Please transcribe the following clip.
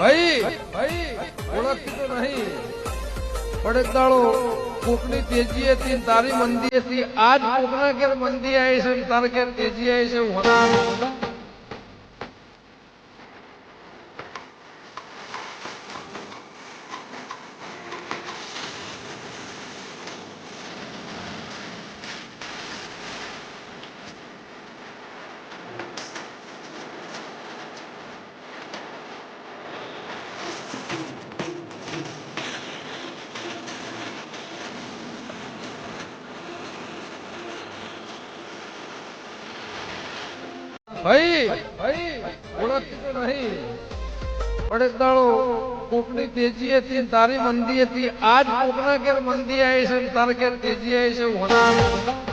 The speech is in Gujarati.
ભાઈ ઓળખતી તો નહીં પડે દાડો કોકની તેજી હતી તારી મંદી હતી આજ કોકના ઘેર મંદી આવી છે તારા ઘેર તેજી આવી છે ભાઈ ઓળખતી તો નહીં પડે દાડો કોકની તેજી હતી તારી મંદી હતી આજ કોકના ઘેર મંદી આવી છે તારા ઘેર તેજી આવી છે